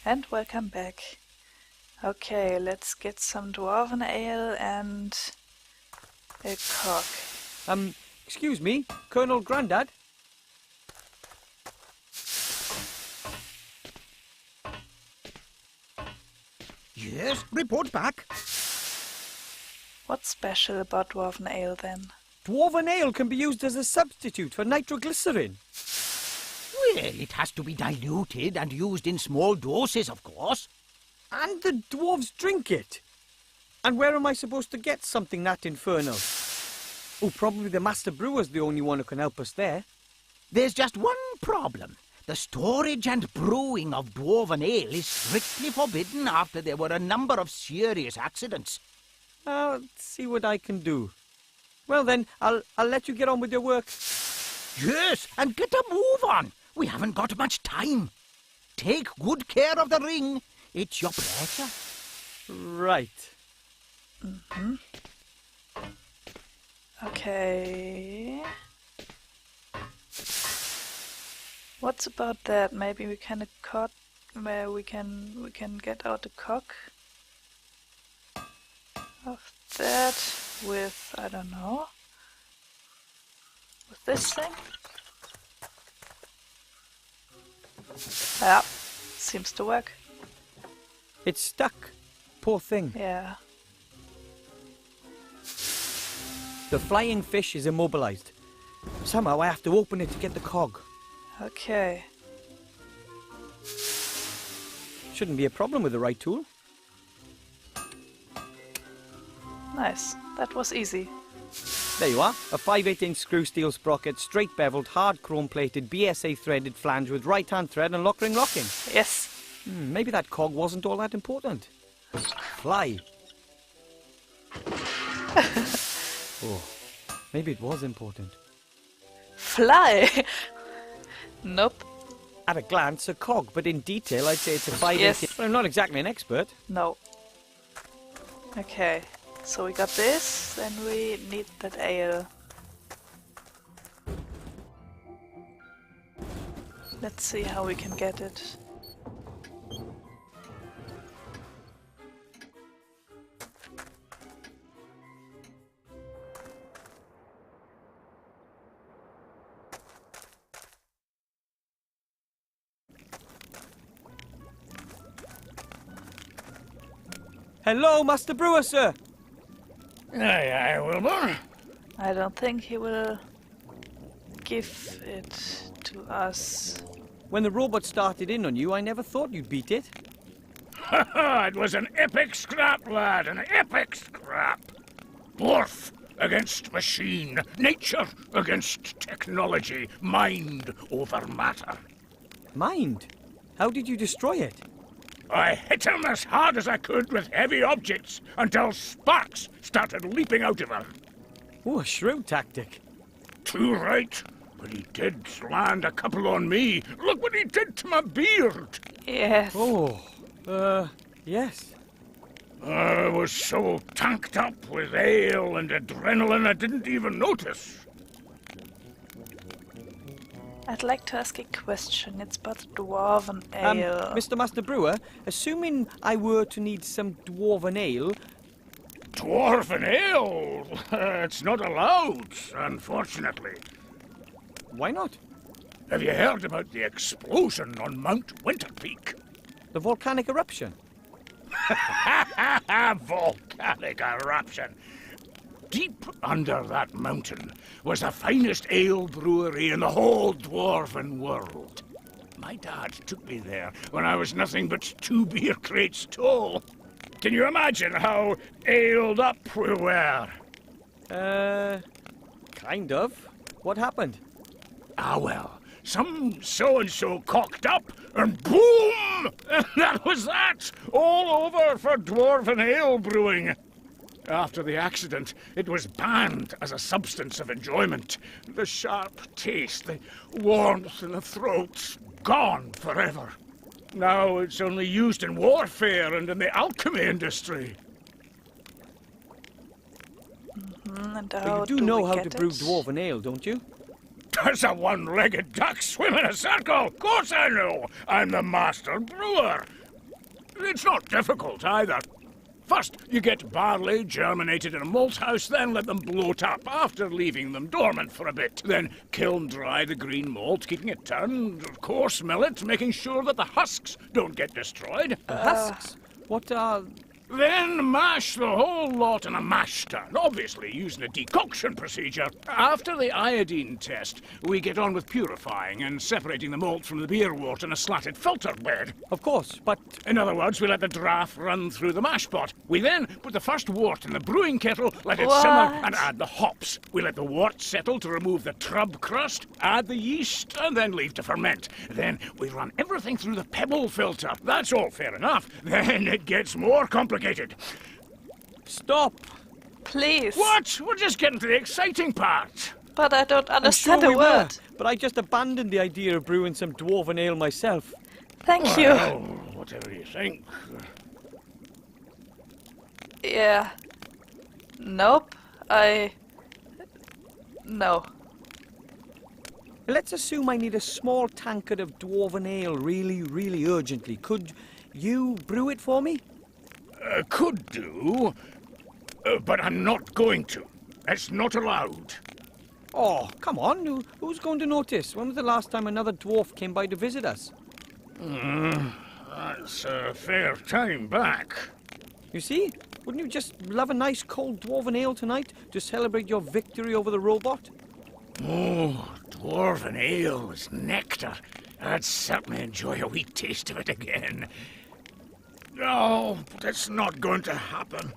And welcome back. Okay, let's get some dwarven ale and a cock. Excuse me, Colonel Grandad? Yes, report back. What's special about dwarven ale then? Dwarven ale can be used as a substitute for nitroglycerin. Well, it has to be diluted and used in small doses, of course. And the dwarves drink it. And where am I supposed to get something that infernal? Oh, probably the Master Brewer's the only one who can help us there. There's just one problem. The storage and brewing of dwarven ale is strictly forbidden after there were a number of serious accidents. I'll see what I can do. Well then, I'll let you get on with your work. Yes, and get a move on. We haven't got much time. Take good care of the ring. It's your pleasure. Right. Okay. What's about that? Maybe we can cut where we can get out the cock of that with, I don't know, with this thing. Yeah, seems to work. It's stuck. Poor thing. Yeah. The flying fish is immobilized. Somehow I have to open it to get the cog. Okay. Shouldn't be a problem with the right tool. Nice. That was easy. There you are. A 5/8" screw steel sprocket, straight beveled, hard chrome plated, BSA threaded flange with right hand thread and lock ring locking. Yes. Maybe that cog wasn't all that important. Fly. Oh, maybe it was important. Fly! Nope. At a glance, a cog, but in detail, I'd say it's a 5/8". Yes. Well, I'm not exactly an expert. No. Okay. So we got this, then we need that ale. Let's see how we can get it. Hello, Master Brewer, sir. Aye, aye, Wilbur. I don't think he will give it to us. When the robot started in on you, I never thought you'd beat it. Ha ha! It was an epic scrap, lad, an epic scrap. Dwarf against machine, nature against technology, mind over matter. Mind? How did you destroy it? I hit him as hard as I could with heavy objects until sparks started leaping out of him. Oh, a shrewd tactic. Too right, but he did land a couple on me. Look what he did to my beard. Yes. Oh, yes. I was so tanked up with ale and adrenaline I didn't even notice. I'd like to ask a question. It's about dwarven ale. Mr. Master Brewer, assuming I were to need some dwarven ale... Dwarven ale? It's not allowed, unfortunately. Why not? Have you heard about the explosion on Mount Winterpeak? The volcanic eruption? Volcanic eruption. Deep under that mountain was the finest ale brewery in the whole dwarven world. My dad took me there when I was nothing but 2 beer crates tall. Can you imagine how aled up we were? Kind of. What happened? Ah, well, some so-and-so cocked up, and boom! And that was that! All over for dwarven ale brewing. After the accident, it was banned as a substance of enjoyment. The sharp taste, the warmth in the throat, gone forever. Now it's only used in warfare and in the alchemy industry. And But how you do know how to get brew it? dwarven ale, don't you? Does a one-legged duck swim in a circle? Of course I know. I'm the master brewer. It's not difficult either. First, you get barley germinated in a malt house, then let them bloat up after leaving them dormant for a bit. Then kiln dry the green malt, keeping it turned, of course mill it, making sure that the husks don't get destroyed. Husks? What are... Then mash the whole lot in a mash tun, obviously using a decoction procedure. After the iodine test, we get on with purifying and separating the malt from the beer wort in a slatted filter bed. Of course, but... In other words, we let the draff run through the mash pot. We then put the first wort in the brewing kettle, let it simmer, and add the hops. We let the wort settle to remove the trub crust, add the yeast, and then leave to ferment. Then we run everything through the pebble filter. That's all fair enough. Then it gets more complicated. Stop! Please. What? We're just getting to the exciting part. But I don't I'm understand sure a we word. were, but I just abandoned the idea of brewing some dwarven ale myself. Thank Well, whatever you think. you. Yeah. Nope. No. Let's assume I need a small tankard of dwarven ale really, really urgently. Could you brew it for me? Could do, but I'm not going to. That's not allowed. Oh, come on. Who's going to notice? When was the last time another dwarf came by to visit us? That's a fair time back. You see? Wouldn't you just love a nice cold dwarven ale tonight to celebrate your victory over the robot? Oh, dwarven ale is nectar. I'd certainly enjoy a wee taste of it again. No, but it's not going to happen.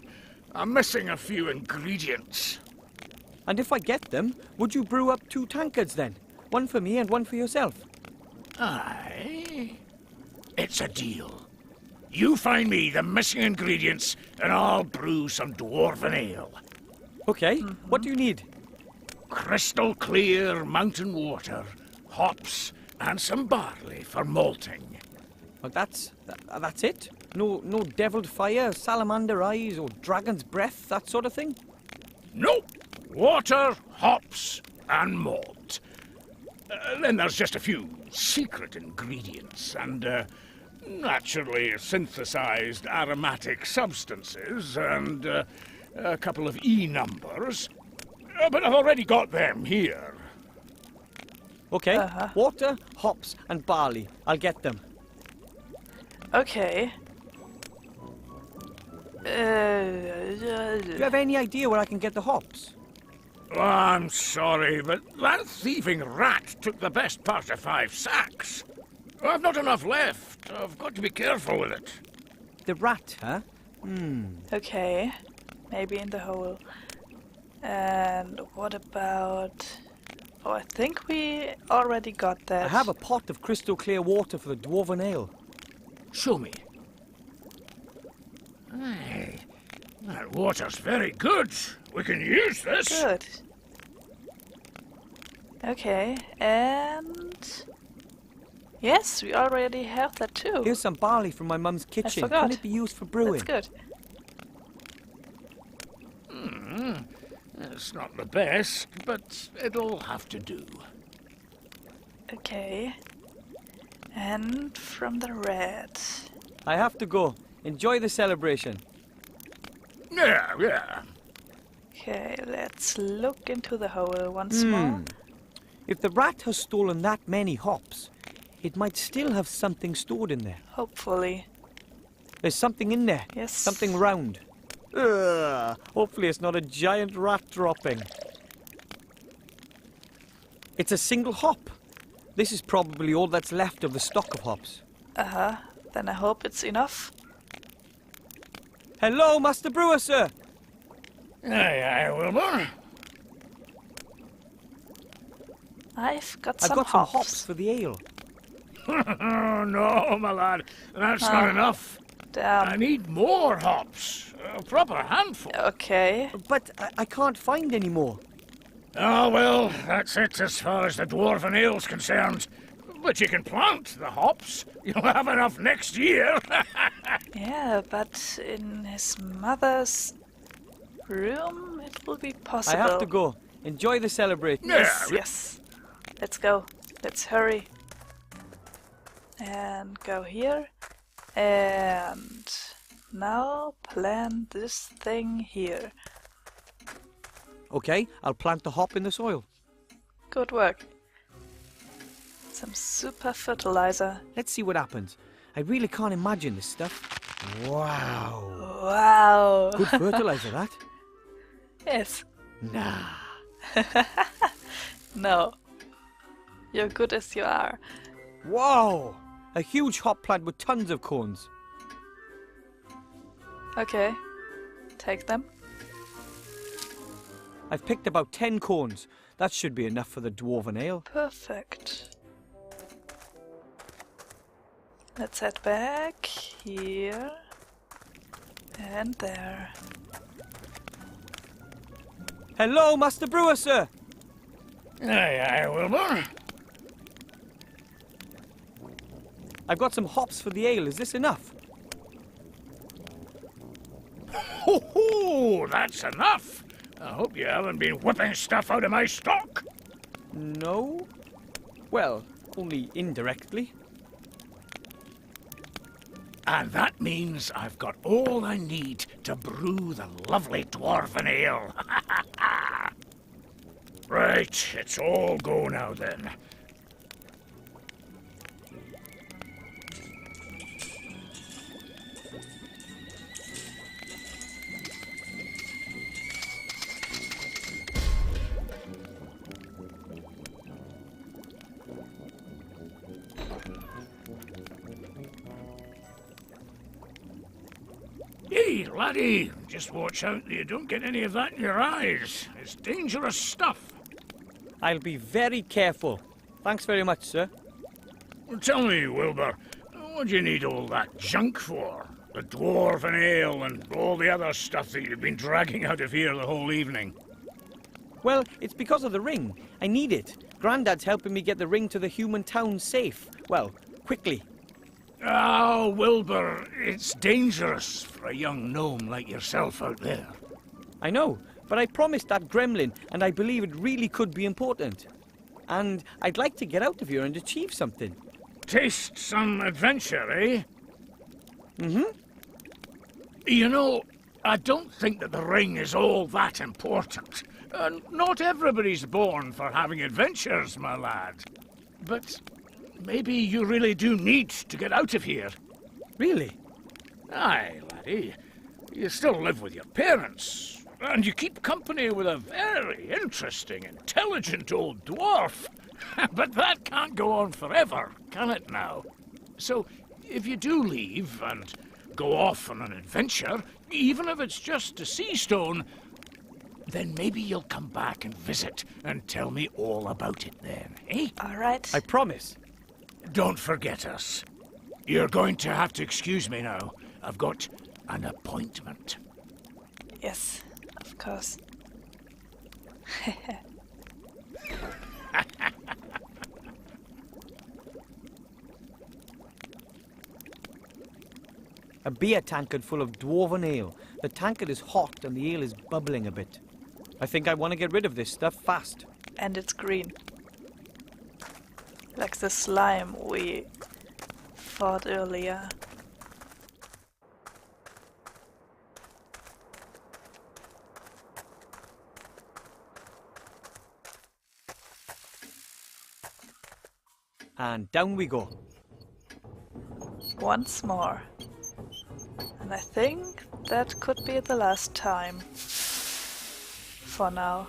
I'm missing a few ingredients. And if I get them, would you brew up 2 tankards then? One for me and one for yourself. Aye. It's a deal. You find me the missing ingredients, and I'll brew some dwarven ale. Okay, what do you need? Crystal clear mountain water, hops, and some barley for malting. Well, that's it? No deviled fire, salamander eyes, or dragon's breath, that sort of thing? Nope. Water, hops, and malt. Then there's just a few secret ingredients and naturally synthesized aromatic substances and a couple of E numbers. But I've already got them here. Okay, water, hops, and barley. I'll get them. Okay. Do you have any idea where I can get the hops? Oh, I'm sorry, but that thieving rat took the best part of 5 sacks. I've not enough left. I've got to be careful with it. The rat, huh? Okay. Maybe in the hole. And what about... Oh, I think we already got that. I have a pot of crystal clear water for the dwarven ale. Show me. Aye, that water's very good. We can use this. Good. Okay, and... Yes, we already have that too. Here's some barley from my mum's kitchen. forgot. Can it be used for brewing? That's good. It's not the best, but it'll have to do. Okay. And from the red. I have to go. Enjoy the celebration. Yeah. Okay, let's look into the hole once more. If the rat has stolen that many hops, it might still have something stored in there. Hopefully. There's something in there. Yes. Something round. Ugh, hopefully it's not a giant rat dropping. It's a single hop. This is probably all that's left of the stock of hops. Then I hope it's enough. Hello, Master Brewer, sir. Aye, Wilbur. I've got I've some got hops. some hops for the ale. Oh, no, my lad. That's not enough. I Damn. need more hops. A proper handful. Okay. But I can't find any more. Oh, well, that's it as far as the dwarven ale's concerned. But you can plant the hops. You'll have enough next year. Yeah, but in his mother's room, it will be possible. I have to go. Enjoy the celebration. Yes, yes. Let's go. Let's hurry. And go here. And now plant this thing here. Okay, I'll plant the hop in the soil. Good work. Some super fertilizer. Let's see what happens. I really can't imagine this stuff. Wow. Wow. Good fertilizer, that. Yes. Nah. No. You're good as you are. Whoa! A huge hop plant with tons of cones. Okay. Take them. I've picked about 10 cones. That should be enough for the dwarven ale. Perfect. Let's head back here and there. Hello, Master Brewer, sir. Aye, aye, Wilbur. I've got some hops for the ale. Is this enough? Ho ho! That's enough. I hope you haven't been whipping stuff out of my stock. No. Well, only indirectly. And that means I've got all I need to brew the lovely dwarven ale. Right, it's all go now then. Hey, laddie, just watch out that you don't get any of that in your eyes. It's dangerous stuff. I'll be very careful. Thanks very much, sir. Well, tell me, Wilbur, what do you need all that junk for? The dwarven ale and all the other stuff that you've been dragging out of here the whole evening. Well, it's because of the ring. I need it. Grandad's helping me get the ring to the human town safe. Well, quickly. Oh, Wilbur, it's dangerous for a young gnome like yourself out there. I know, but I promised that gremlin, and I believe it really could be important. And I'd like to get out of here and achieve something. Taste some adventure, eh? Mm-hmm. You know, I don't think that the ring is all that important. Not everybody's born for having adventures, my lad. But maybe you really do need to get out of here. Really? Aye, laddie. You still live with your parents, and you keep company with a very interesting, intelligent old dwarf. But that can't go on forever, can it now? So, if you do leave and go off on an adventure, even if it's just a sea stone, then maybe you'll come back and visit and tell me all about it then, eh? All right. I promise. Don't forget us. You're going to have to excuse me now. I've got an appointment. Yes, of course. A beer tankard full of dwarven ale. The tankard is hot and the ale is bubbling a bit. I think I want to get rid of this stuff fast. And it's green. Like the slime we fought earlier. And down we go. Once more. And I think that could be the last time. For now.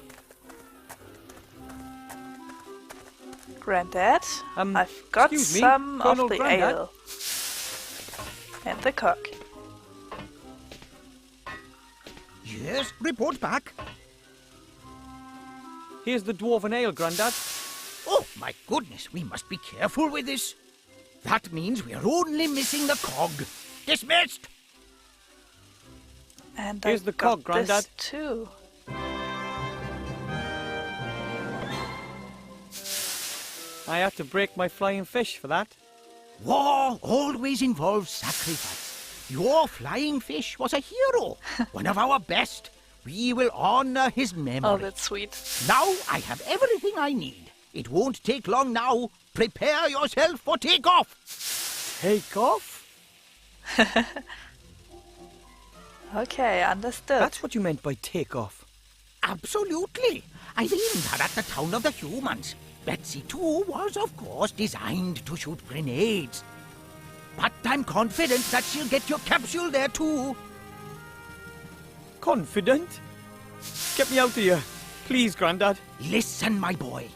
Granddad, I've got excuse me, some of Colonel the Grandad? ale. And the cock. Yes, report back. Here's the dwarven ale, Grandad. Oh, my goodness, we must be careful with this. That means we're only missing the cog. Dismissed! And Here's I the got cog, Grandad. this too. I had to break my flying fish for that. War always involves sacrifice. Your flying fish was a hero, one of our best. We will honor his memory. Oh, that's sweet. Now I have everything I need. It won't take long now. Prepare yourself for takeoff. Take off? Okay, understood. That's what you meant by take off. Absolutely. I aimed her at the town of the humans. Betsy, too, was, of course, designed to shoot grenades. But I'm confident that she'll get your capsule there, too. Confident? Get me out of here. Please, Grandad. Listen, my boy.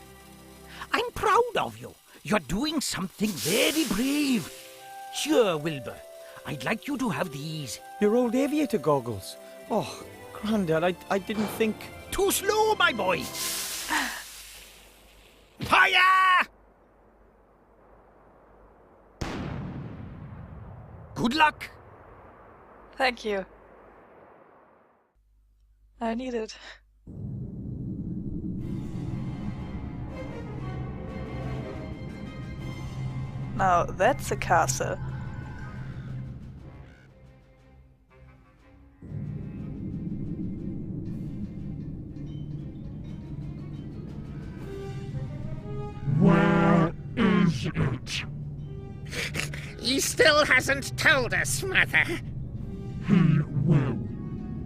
I'm proud of you. You're doing something very brave. Sure, Wilbur. I'd like you to have these. Your old aviator goggles. Oh, Grandad, I didn't think... Too slow, my boy. Fire! Good luck. Thank you. I need it. Now that's a castle. Where is it? He still hasn't told us, Mother. He will.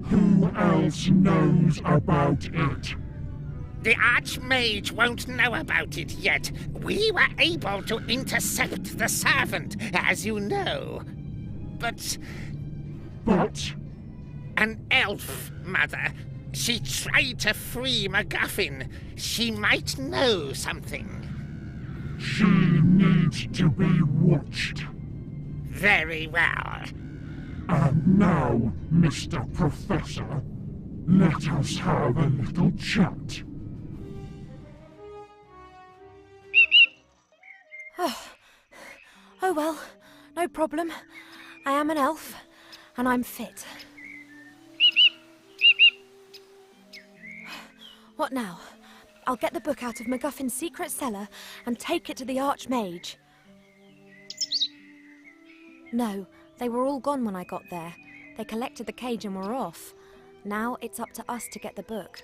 Who else knows about it? The Archmage won't know about it yet. We were able to intercept the servant, as you know. But But an elf, Mother. She tried to free MacGuffin. She might know something. she needs to be watched. Very well. And now, Mr. Professor, let us have a little chat. Oh well, no problem. I am an elf, and I'm fit. What now? I'll get the book out of MacGuffin's secret cellar and take it to the Archmage. No, they were all gone when I got there. They collected the cage and were off. Now it's up to us to get the book.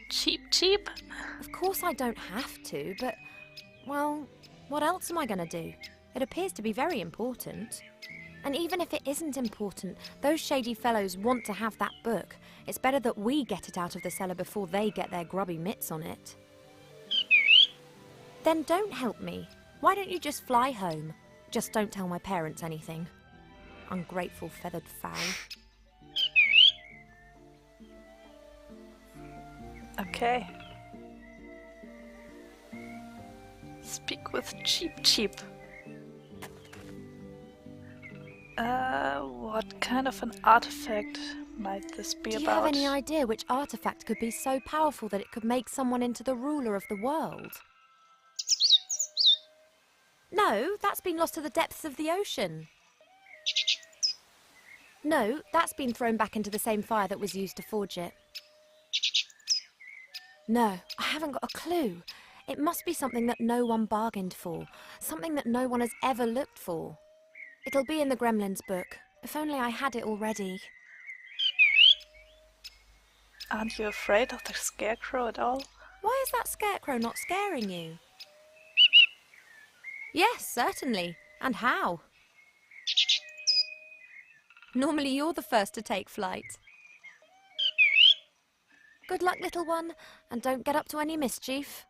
Cheap, cheap. Of course I don't have to, but, well, what else am I going to do? It appears to be very important. And even if it isn't important, those shady fellows want to have that book. It's better that we get it out of the cellar before they get their grubby mitts on it. Then don't help me. Why don't you just fly home? Just don't tell my parents anything. Ungrateful feathered fowl. Okay. Speak with Cheap Cheap. What kind of an artifact might this be Do you about? have any idea which artifact could be so powerful that it could make someone into the ruler of the world? No, that's been lost to the depths of the ocean. No, that's been thrown back into the same fire that was used to forge it. No, I haven't got a clue. It must be something that no one bargained for. Something that no one has ever looked for. It'll be in the Gremlins book. If only I had it already. Aren't you afraid of the scarecrow at all? Why is that scarecrow not scaring you? Yes, certainly. And how? Normally you're the first to take flight. Good luck, little one, and don't get up to any mischief.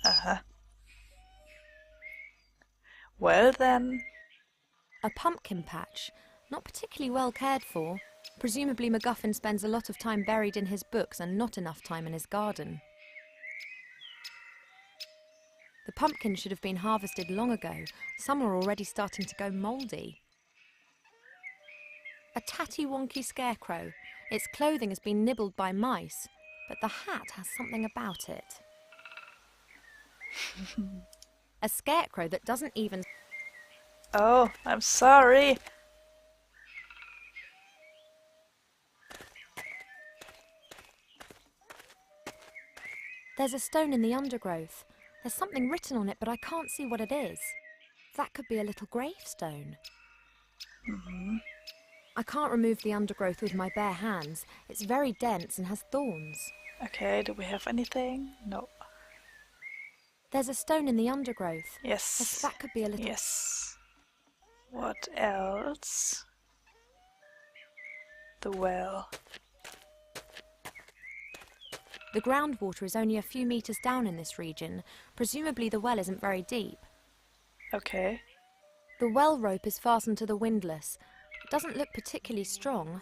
Uh-huh. Well then... A pumpkin patch. Not particularly well cared for. Presumably MacGuffin spends a lot of time buried in his books and not enough time in his garden. The pumpkins should have been harvested long ago. Some are already starting to go mouldy. A tatty-wonky scarecrow. Its clothing has been nibbled by mice, but the hat has something about it. A scarecrow that doesn't even... Oh, I'm sorry. There's a stone in the undergrowth. There's something written on it, but I can't see what it is. That could be a little gravestone. I can't remove the undergrowth with my bare hands. It's very dense and has thorns. Okay, do we have anything? No. There's a stone in the undergrowth. Yes. That could be a little... Yes. What else? The well. The groundwater is only a few meters down in this region. Presumably the well isn't very deep. Okay. The well rope is fastened to the windlass. It doesn't look particularly strong.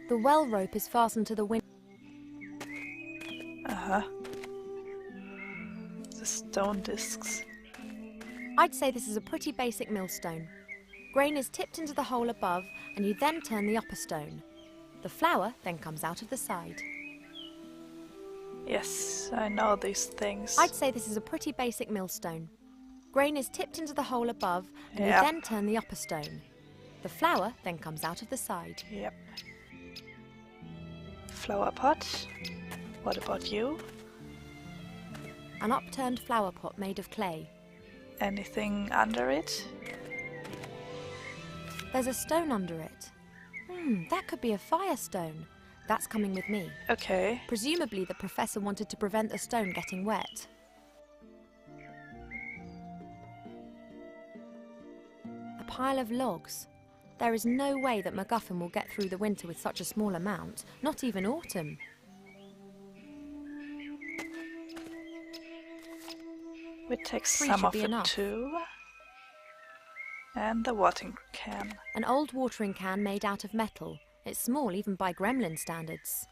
The well rope is fastened to the wind. Uh-huh. The stone discs. I'd say this is a pretty basic millstone. Grain is tipped into the hole above, and you then turn the upper stone. The flour then comes out of the side. Yes, I know these things. I'd say this is a pretty basic millstone. Grain is tipped into the hole above, and you Yep. then turn the upper stone. The flour then comes out of the side. Yep. Flower pot. What about you? An upturned flower pot made of clay. Anything under it? There's a stone under it. That could be a firestone. That's coming with me. Okay. Presumably the professor wanted to prevent the stone getting wet. A pile of logs. There is no way that MacGuffin will get through the winter with such a small amount, not even autumn. We take 3 some should of be it enough. too. And the watering can. An old watering can made out of metal. It's small even by gremlin standards.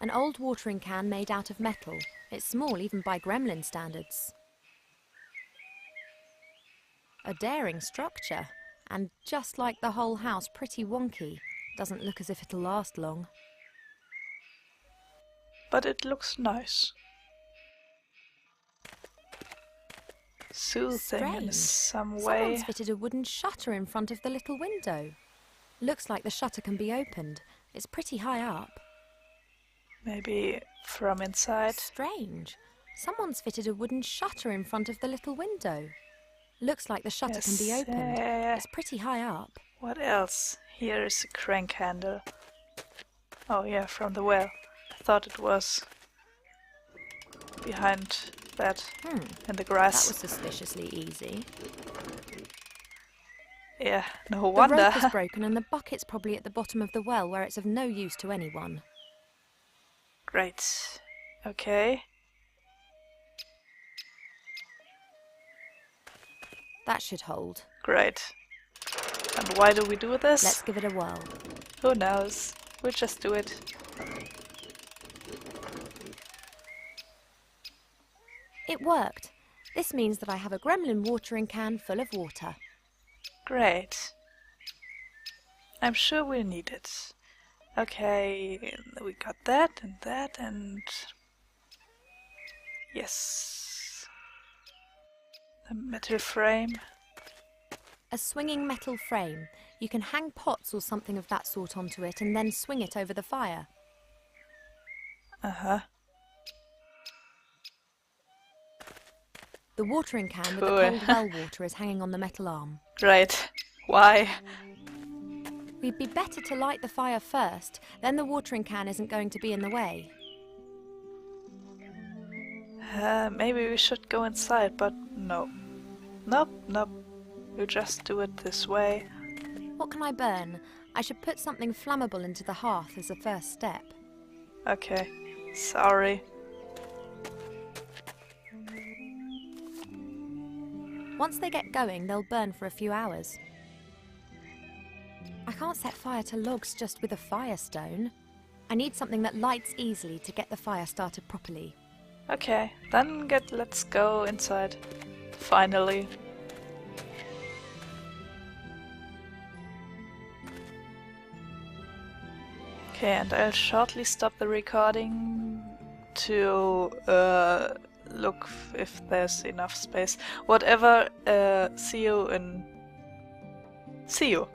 An old watering can made out of metal. It's small even by gremlin standards. A daring structure. And just like the whole house, pretty wonky. Doesn't look as if it'll last long. But it looks nice. Soothing in Strange. some way. Someone's fitted a wooden shutter in front of the little window. Looks like the shutter can be opened. It's pretty high up. Maybe from inside. Strange. Someone's fitted a wooden shutter in front of the little window. Looks like the shutter can be Yes, opened. yeah. It's pretty high up. What else? Here is a crank handle. Oh yeah, from the well. I thought it was behind that in the That grass. was suspiciously easy. Yeah, no The wonder. rope is broken and the bucket's probably at the bottom of the well where it's of no use to anyone. Great. Okay. That should hold. Great. And why do we do this? Let's give it a whirl. Who knows? We'll just do it. It worked. This means that I have a gremlin watering can full of water. Great. I'm sure we'll need it. Okay, we got that and... Yes. The metal frame. A swinging metal frame. You can hang pots or something of that sort onto it and then swing it over the fire. Uh-huh. The watering can with Cool. the cold well water is hanging on the metal arm. Right. Why? We'd be better to light the fire first, then the watering can isn't going to be in the way. Maybe we should go inside, but no. Nope. We'll just do it this way. What can I burn? I should put something flammable into the hearth as a first step. Okay. Sorry. Once they get going, they'll burn for a few hours. I can't set fire to logs just with a firestone. I need something that lights easily to get the fire started properly. Okay, then let's go inside. Finally. Okay, and I'll shortly stop the recording to look if there's enough space. Whatever, see you.